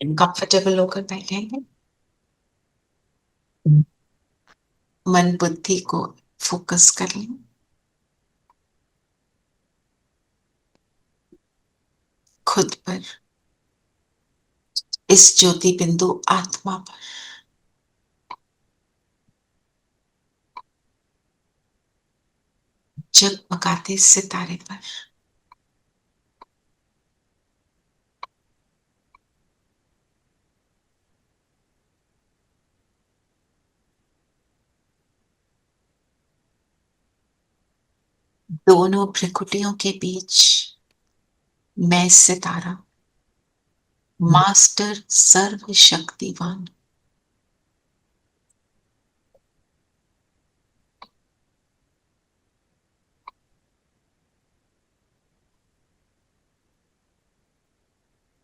Comfortable होकर बैठेंगे। मन बुद्धि को फोकस कर लें खुद पर, इस ज्योति बिंदु आत्मा पर। जगमगाते सितारे पर। दोनों भ्रिकुटियों के बीच मैं सितारा, मास्टर सर्वशक्तिवान।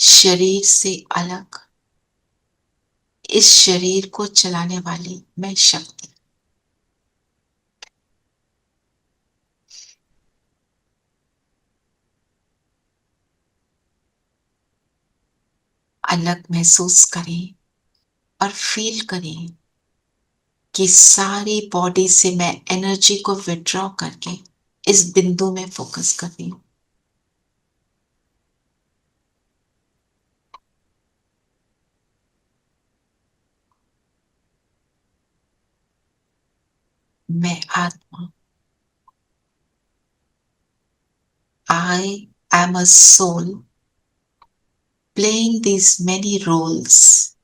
शरीर से अलग, इस शरीर को चलाने वाली मैं शक्ति। अलग महसूस करें और फील करें कि सारी बॉडी से मैं एनर्जी को विड्रॉ करके इस बिंदु में फोकस कर रही हूं। मैं आत्मा, I am a soul playing these many roles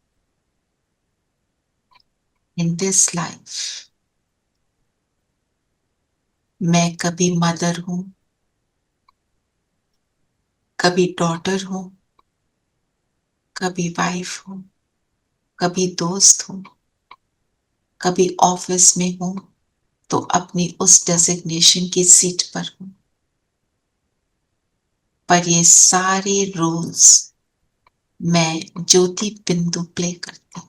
in this life. मैं कभी मदर हूं, कभी डॉटर हूं, कभी वाइफ हूं, कभी दोस्त हूं, कभी ऑफिस में हूं तो अपनी उस डेजिग्नेशन की सीट पर हूं। पर ये सारे रोल्स मैं ज्योति बिंदु प्ले करती हूं।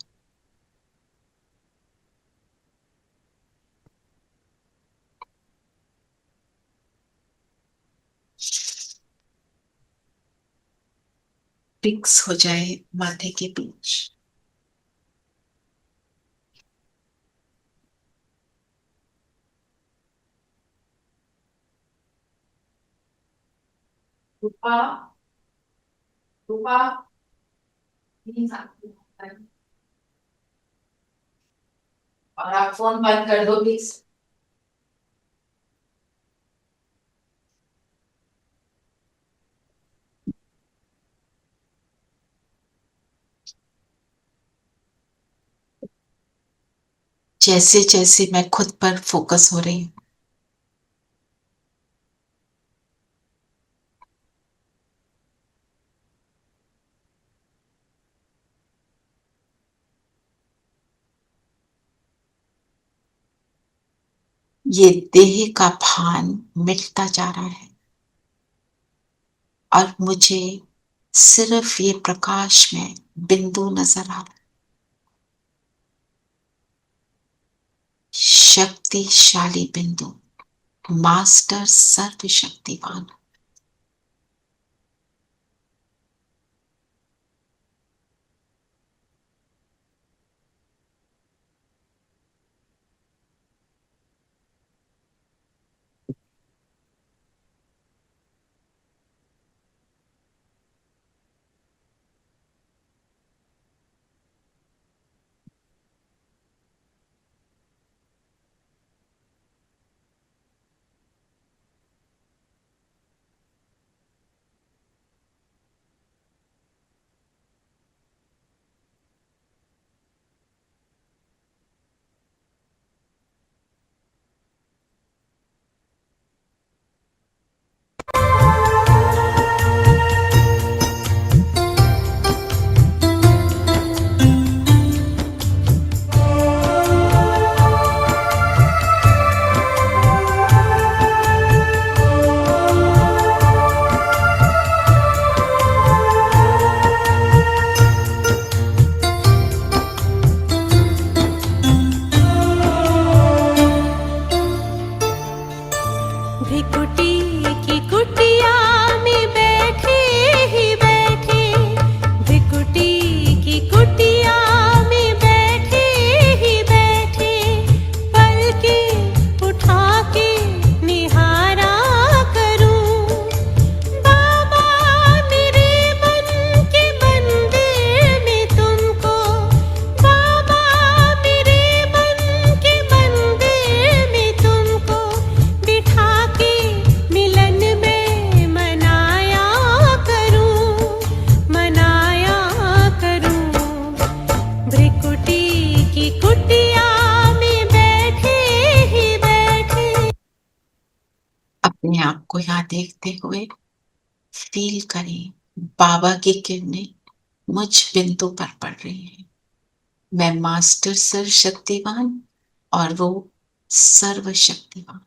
फिक्स हो जाए माथे के बीच। रूपा, रूपा, और आप फोन बंद कर दो प्लीज। जैसे जैसे मैं खुद पर फोकस हो रही हूँ, ये देह का भान मिटता जा रहा है और मुझे सिर्फ ये प्रकाश में बिंदु नजर आ रहा है। शक्तिशाली बिंदु, मास्टर सर्वशक्तिवान। यहाँ देखते हुए फील करें बाबा की किरणें मुझ बिंदु पर पड़ रही हैं। मैं मास्टर सर्वशक्तिवान और वो सर्वशक्तिवान।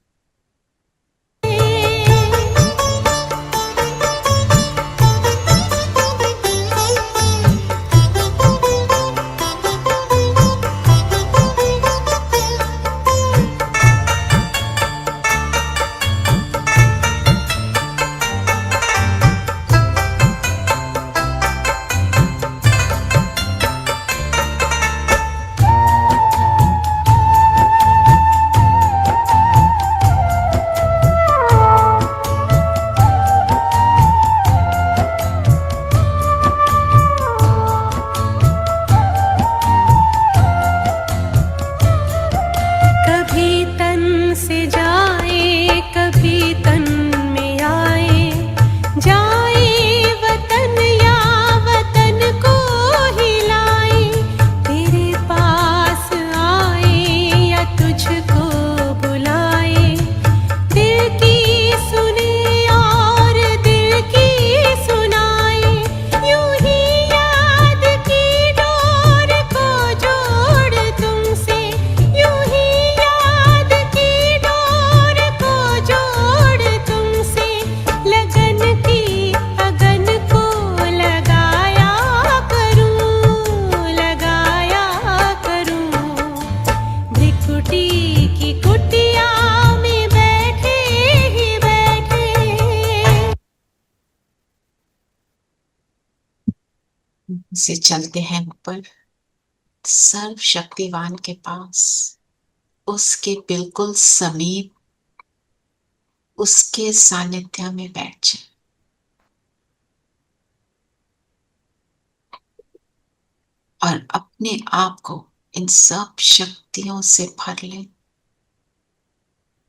से चलते हैं ऊपर सर्वशक्तिवान के पास, उसके बिल्कुल समीप, उसके सानिध्य में बैठ जाए और अपने आप को इन सब शक्तियों से भर ले,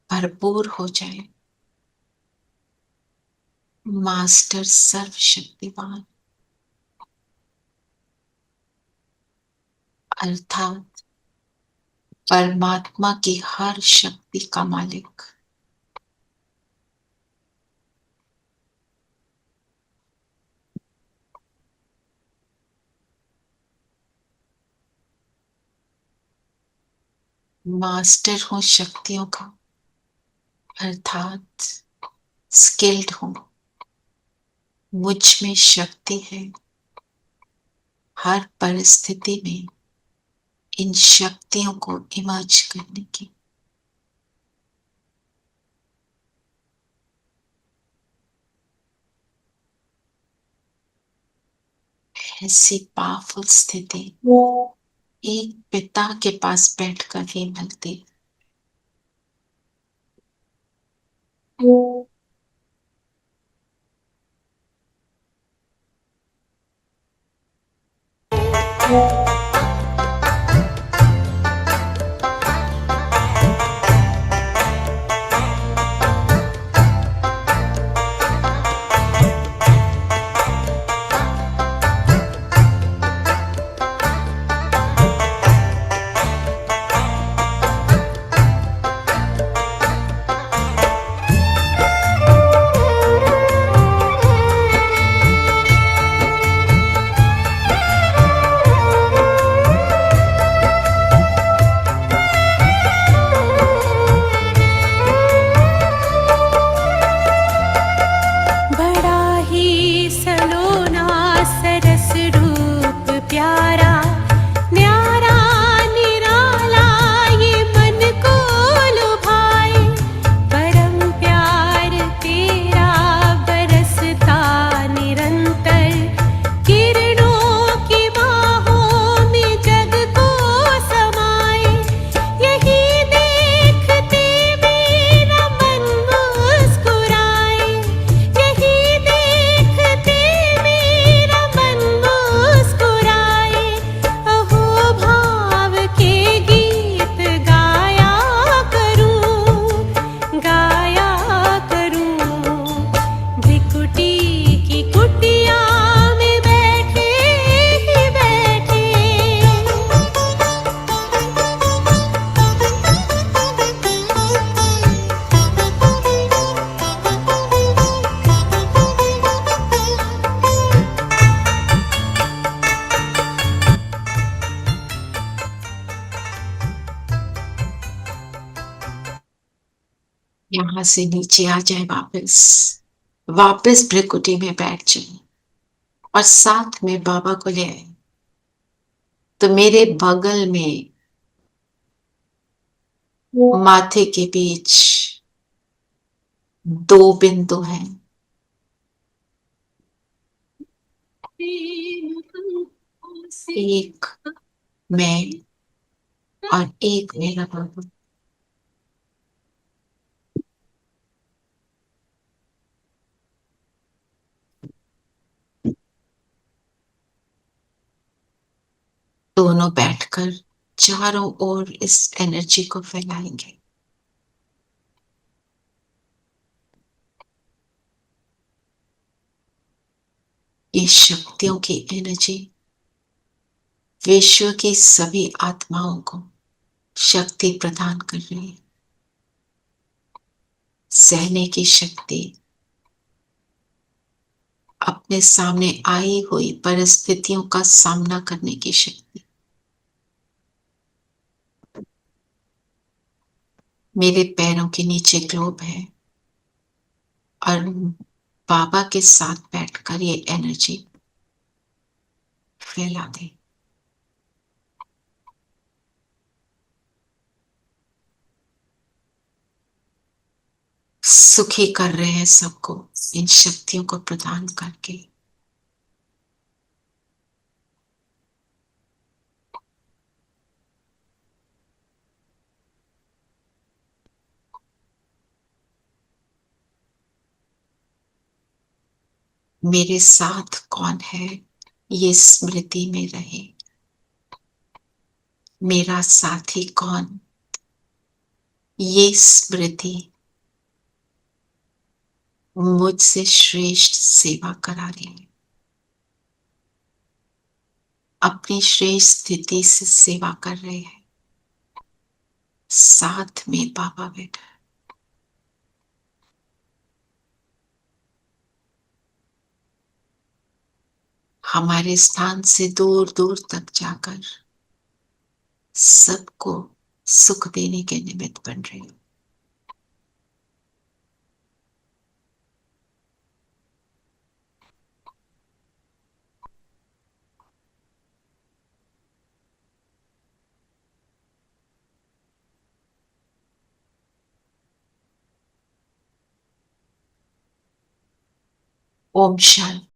भरपूर हो जाए। मास्टर सर्वशक्तिवान अर्थात परमात्मा की हर शक्ति का मालिक, मास्टर हूं शक्तियों का, अर्थात स्किल्ड हूं, मुझ में शक्ति है हर परिस्थिति में इन शक्तियों को इमर्ज करने की। ऐसी पावरफुल स्थिति एक पिता के पास बैठकर ही मिलती। यहाँ से नीचे आ जाए वापस, वापस भृकुटी में बैठ जाए और साथ में बाबा को ले आए। तो मेरे बगल में माथे के बीच 2 बिंदु हैं। एक मैं और एक मेरा बाबा। दोनों बैठकर चारों ओर इस एनर्जी को फैलाएंगे। ये शक्तियों की एनर्जी विश्व की सभी आत्माओं को शक्ति प्रदान कर रही है। सहने की शक्ति, अपने सामने आई हुई परिस्थितियों का सामना करने की शक्ति। मेरे पैरों के नीचे ग्लोब है और बाबा के साथ बैठकर ये एनर्जी फैला दे। सुखी कर रहे हैं सबको इन शक्तियों को प्रदान करके। मेरे साथ कौन है ये स्मृति में रहे। मेरा साथी कौन, ये स्मृति मुझसे श्रेष्ठ सेवा करा रही है। अपनी श्रेष्ठ स्थिति से सेवा कर रहे हैं। साथ में बाबा बैठा। हमारे स्थान से दूर दूर तक जाकर सबको सुख देने के निमित्त बन रहे हो। ओम शांति।